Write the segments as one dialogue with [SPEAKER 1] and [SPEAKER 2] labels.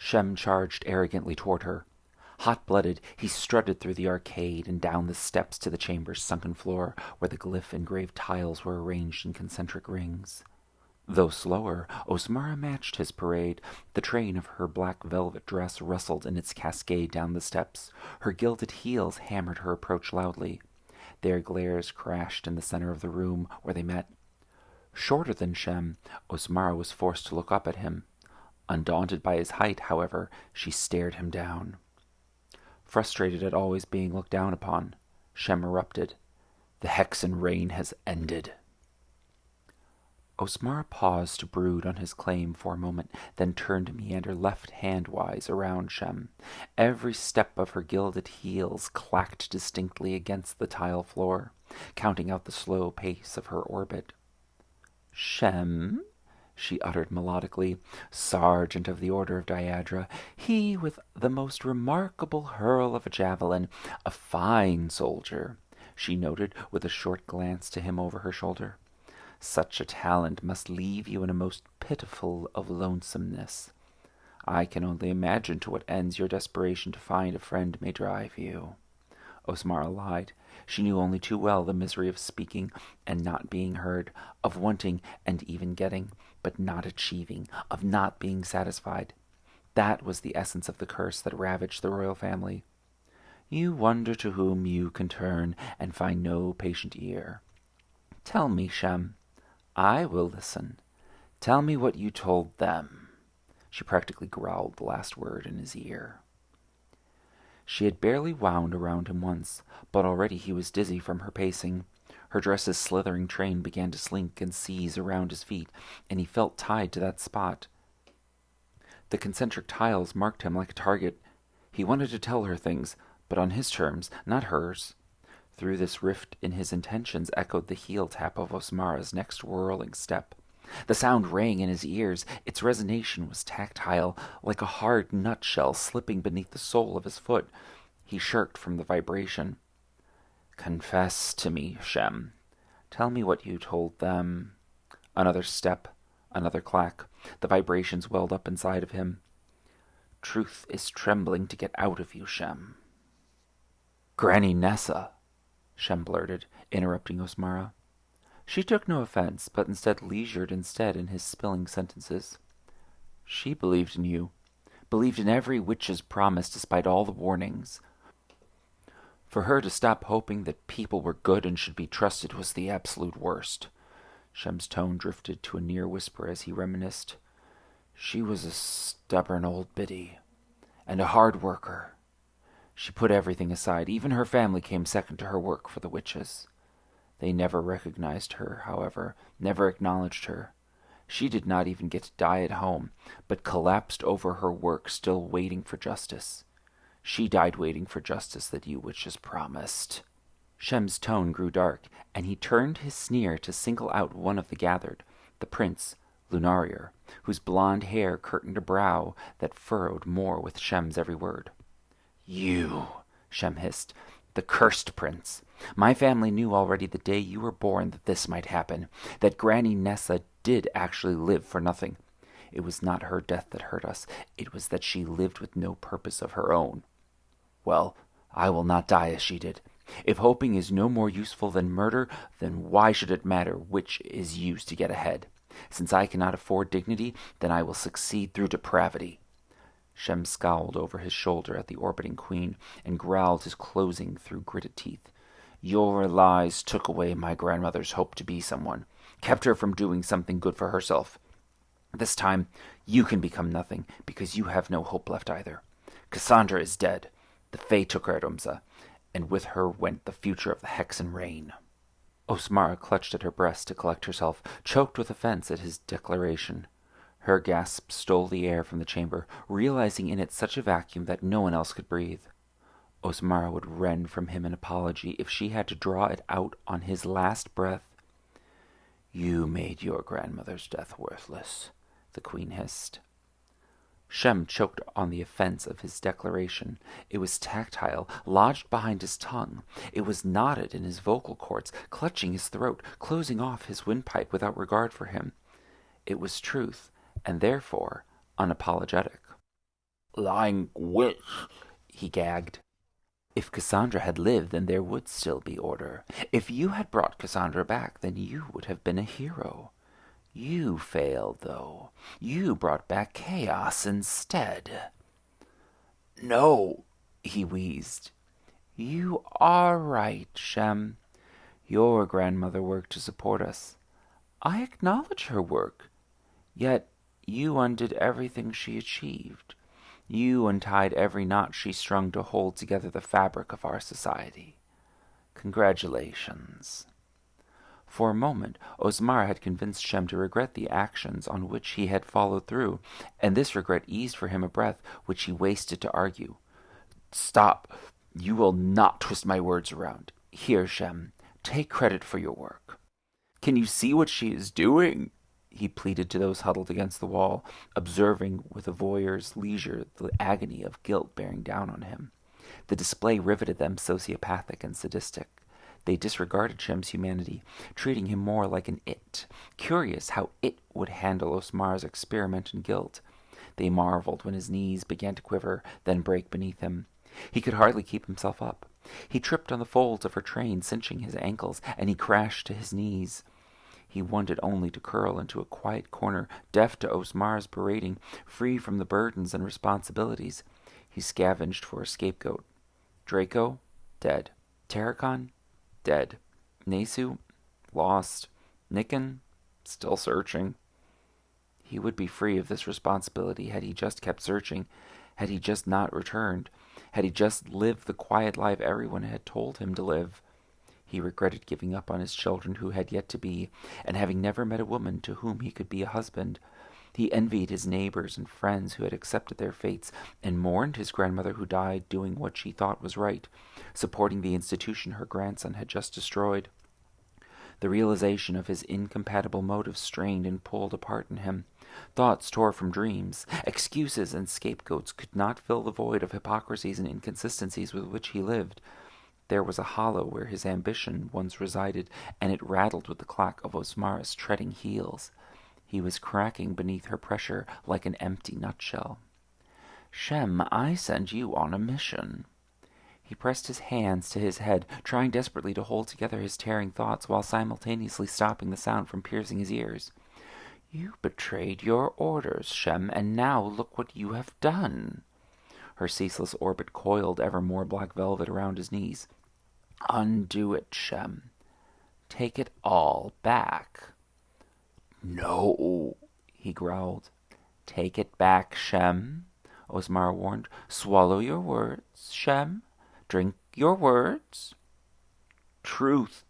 [SPEAKER 1] Shem charged arrogantly toward her. Hot-blooded, he strutted through the arcade and down the steps to the chamber's sunken floor, where the glyph-engraved tiles were arranged in concentric rings. Though slower, Osmara matched his parade. The train of her black velvet dress rustled in its cascade down the steps. Her gilded heels hammered her approach loudly. Their glares crashed in the center of the room where they met. Shorter than Shem, Osmara was forced to look up at him. Undaunted by his height, however, she stared him down. Frustrated at always being looked down upon, Shem erupted. The Hexen reign has ended. Osmara paused to brood on his claim for a moment, then turned to meander left-hand-wise around Shem. Every step of her gilded heels clacked distinctly against the tile floor, counting out the slow pace of her orbit. "Shem," she uttered melodically, sergeant of the Order of Diadra, he with the most remarkable hurl of a javelin, a fine soldier, she noted with a short glance to him over her shoulder. Such a talent must leave you in a most pitiful of lonesomeness. I can only imagine to what ends your desperation to find a friend may drive you. Osmara lied. She knew only too well the misery of speaking and not being heard, of wanting and even getting, but not achieving, of not being satisfied. That was the essence of the curse that ravaged the royal family. You wonder to whom you can turn and find no patient ear. Tell me, Shem. I will listen. Tell me what you told them. She practically growled the last word in his ear. She had barely wound around him once, but already he was dizzy from her pacing. Her dress's slithering train began to slink and seize around his feet, and he felt tied to that spot. The concentric tiles marked him like a target. He wanted to tell her things, but on his terms, not hers. Through this rift in his intentions echoed the heel tap of Osmara's next whirling step. The sound rang in his ears. Its resonation was tactile, like a hard nutshell slipping beneath the sole of his foot. He shirked from the vibration. Confess to me, Shem. Tell me what you told them. Another step, another clack. The vibrations welled up inside of him. Truth is trembling to get out of you, Shem. Granny Nessa, Shem blurted, interrupting Osmara. She took no offense, but instead leisured in his spilling sentences. She believed in you, believed in every witch's promise despite all the warnings. For her to stop hoping that people were good and should be trusted was the absolute worst. Shem's tone drifted to a near whisper as he reminisced. She was a stubborn old biddy, and a hard worker. She put everything aside. Even her family came second to her work for the witches. They never recognized her, however, never acknowledged her. She did not even get to die at home, but collapsed over her work, still waiting for justice. She died waiting for justice that you witches promised. Shem's tone grew dark, and he turned his sneer to single out one of the gathered, the prince, Lunarier, whose blonde hair curtained a brow that furrowed more with Shem's every word. You, Shem hissed, the cursed prince. My family knew already the day you were born that this might happen, that Granny Nessa did actually live for nothing. It was not her death that hurt us. It was that she lived with no purpose of her own. Well, I will not die as she did. If hoping is no more useful than murder, then why should it matter which is used to get ahead? Since I cannot afford dignity, then I will succeed through depravity. Shem scowled over his shoulder at the orbiting queen and growled his closing through gritted teeth. Your lies took away my grandmother's hope to be someone, kept her from doing something good for herself. This time, you can become nothing, because you have no hope left either. Cassandra is dead. The Fae took her at Umza, and with her went the future of the Hexen reign. Osmara clutched at her breast to collect herself, choked with offense at his declaration. Her gasp stole the air from the chamber, realizing in it such a vacuum that no one else could breathe. Osmara would rend from him an apology if she had to draw it out on his last breath. You made your grandmother's death worthless, the queen hissed. Shem choked on the offense of his declaration. It was tactile, lodged behind his tongue. It was knotted in his vocal cords, clutching his throat, closing off his windpipe without regard for him. It was truth, and therefore unapologetic. Lying witch, he gagged. If Cassandra had lived, then there would still be order. If you had brought Cassandra back, then you would have been a hero. You failed, though. You brought back chaos instead. No, he wheezed. You are right, Shem. Your grandmother worked to support us. I acknowledge her work. Yet you undid everything she achieved. You untied every knot she strung to hold together the fabric of our society. Congratulations. For a moment, Osmar had convinced Shem to regret the actions on which he had followed through, and this regret eased for him a breath which he wasted to argue. Stop! You will not twist my words around. Here, Shem, take credit for your work. Can you see what she is doing? He pleaded to those huddled against the wall, observing with a voyeur's leisure the agony of guilt bearing down on him. The display riveted them sociopathic and sadistic. They disregarded Shem's humanity, treating him more like an it, curious how it would handle Osmar's experiment in guilt. They marveled when his knees began to quiver, then break beneath him. He could hardly keep himself up. He tripped on the folds of her train, cinching his ankles, and he crashed to his knees. He wanted only to curl into a quiet corner, deaf to Osmar's berating, free from the burdens and responsibilities. He scavenged for a scapegoat. Draco? Dead. Terracon? Dead. Nesu? Lost. Nikken? Still searching. He would be free of this responsibility had he just kept searching, had he just not returned, had he just lived the quiet life everyone had told him to live. He regretted giving up on his children who had yet to be, and having never met a woman to whom he could be a husband. He envied his neighbors and friends who had accepted their fates, and mourned his grandmother who died doing what she thought was right, supporting the institution her grandson had just destroyed. The realization of his incompatible motives strained and pulled apart in him. Thoughts tore from dreams. Excuses and scapegoats could not fill the void of hypocrisies and inconsistencies with which he lived. There was a hollow where his ambition once resided, and it rattled with the clack of Osmar's treading heels. He was cracking beneath her pressure like an empty nutshell. Shem, I send you on a mission. He pressed his hands to his head, trying desperately to hold together his tearing thoughts while simultaneously stopping the sound from piercing his ears. You betrayed your orders, Shem, and now look what you have done. Her ceaseless orbit coiled ever more black velvet around his knees. Undo it, Shem. Take it all back. No, he growled. Take it back, Shem, Osmar warned. Swallow your words, Shem. Drink your words. Truth.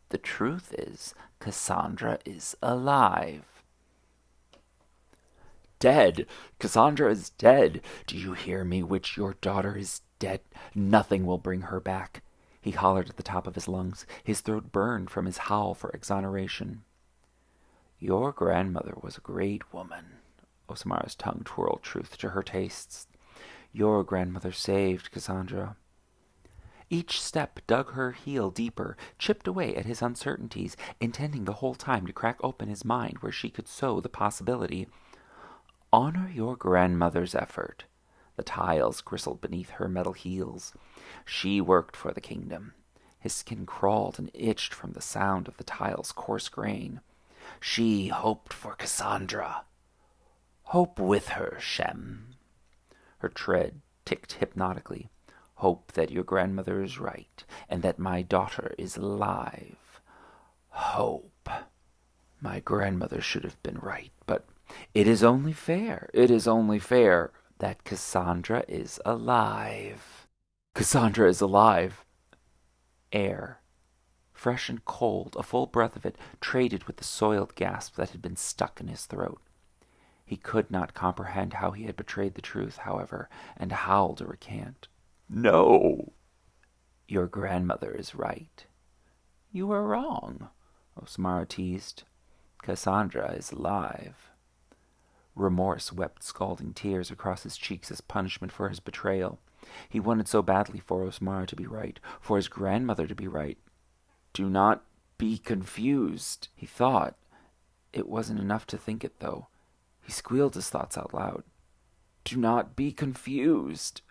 [SPEAKER 1] The truth is, Cassandra is alive. Dead! Cassandra is dead! Do you hear me, witch? Your daughter is dead. Nothing will bring her back. He hollered at the top of his lungs. His throat burned from his howl for exoneration. Your grandmother was a great woman. Osmar's tongue twirled truth to her tastes. Your grandmother saved Cassandra. Each step dug her heel deeper, chipped away at his uncertainties, intending the whole time to crack open his mind where she could sow the possibility. Honor your grandmother's effort. The tiles bristled beneath her metal heels. She worked for the kingdom. His skin crawled and itched from the sound of the tiles' coarse grain. She hoped for Cassandra. Hope with her, Shem. Her tread ticked hypnotically. Hope that your grandmother is right, and that my daughter is alive. Hope. My grandmother should have been right, but it is only fair that Cassandra is alive. Cassandra is alive. Air. Fresh and cold, a full breath of it traded with the soiled gasp that had been stuck in his throat. He could not comprehend how he had betrayed the truth, however, and howled to recant. No! Your grandmother is right. You are wrong, Osmara teased. Cassandra is alive. Remorse wept scalding tears across his cheeks as punishment for his betrayal. He wanted so badly for Osmara to be right, for his grandmother to be right. Do not be confused, he thought. It wasn't enough to think it, though. He squealed his thoughts out loud. Do not be confused.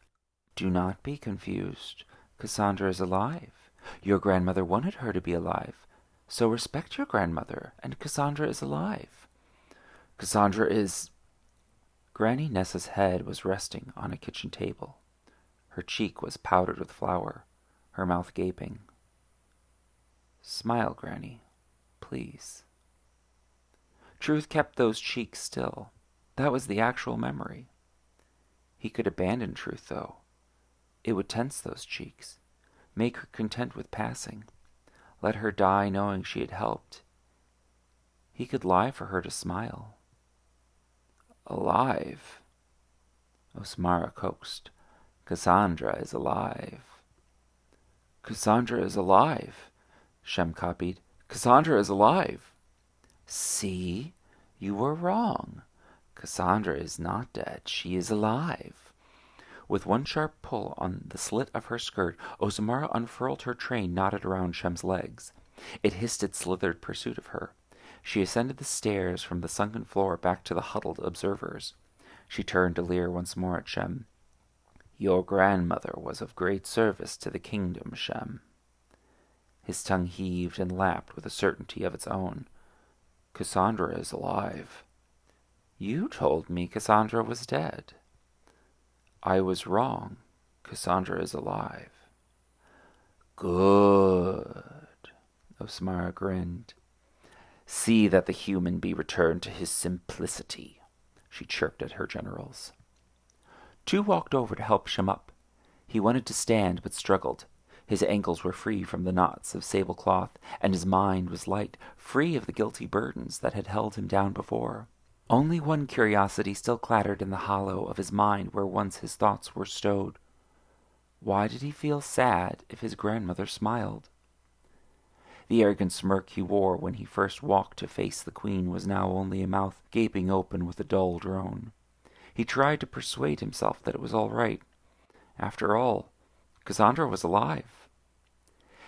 [SPEAKER 1] Do not be confused. Cassandra is alive. Your grandmother wanted her to be alive. So respect your grandmother, and Cassandra is alive. Cassandra is... Granny Nessa's head was resting on a kitchen table. Her cheek was powdered with flour, her mouth gaping. Smile, Granny, please. Truth kept those cheeks still. That was the actual memory. He could abandon Truth, though. It would tense those cheeks, make her content with passing, let her die knowing she had helped. He could lie for her to smile. Alive? Osmara coaxed. Cassandra is alive. Cassandra is alive, Shem copied. Cassandra is alive. See? You were wrong. Cassandra is not dead. She is alive. With one sharp pull on the slit of her skirt, Osmara unfurled her train knotted around Shem's legs. It hissed its slithered pursuit of her. She ascended the stairs from the sunken floor back to the huddled observers. She turned to leer once more at Shem. Your grandmother was of great service to the kingdom, Shem. His tongue heaved and lapped with a certainty of its own. Cassandra is alive. You told me Cassandra was dead. I was wrong. Cassandra is alive. Good. Osmara grinned. See that the human be returned to his simplicity, she chirped at her generals. Two walked over to help Shem up. He wanted to stand, but struggled. His ankles were free from the knots of sable cloth, and his mind was light, free of the guilty burdens that had held him down before. Only one curiosity still clattered in the hollow of his mind where once his thoughts were stowed. Why did he feel sad if his grandmother smiled? The arrogant smirk he wore when he first walked to face the queen was now only a mouth gaping open with a dull drone. He tried to persuade himself that it was all right. After all, Cassandra was alive.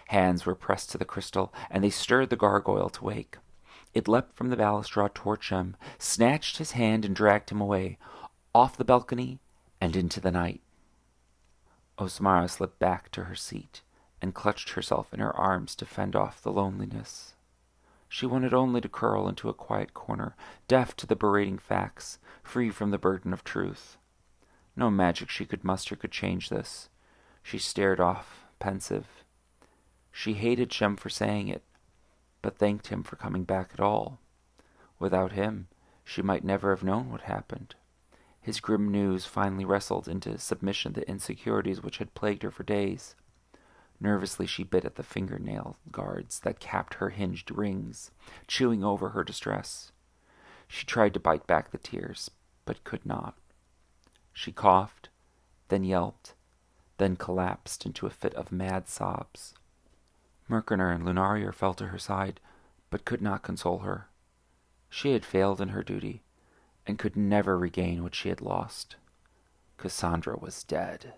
[SPEAKER 1] Hands were pressed to the crystal, and they stirred the gargoyle to wake. It leapt from the balustrade toward Shem, snatched his hand and dragged him away, off the balcony and into the night. Osmara slipped back to her seat and clutched herself in her arms to fend off the loneliness. She wanted only to curl into a quiet corner, deaf to the berating facts, free from the burden of truth. No magic she could muster could change this. She stared off, pensive. She hated Shem for saying it, but thanked him for coming back at all. Without him, she might never have known what happened. His grim news finally wrestled into submission the insecurities which had plagued her for days. Nervously she bit at the fingernail guards that capped her hinged rings, chewing over her distress. She tried to bite back the tears, but could not. She coughed, then yelped, then collapsed into a fit of mad sobs. Merkener and Lunarier fell to her side, but could not console her. She had failed in her duty, and could never regain what she had lost. Cassandra was dead.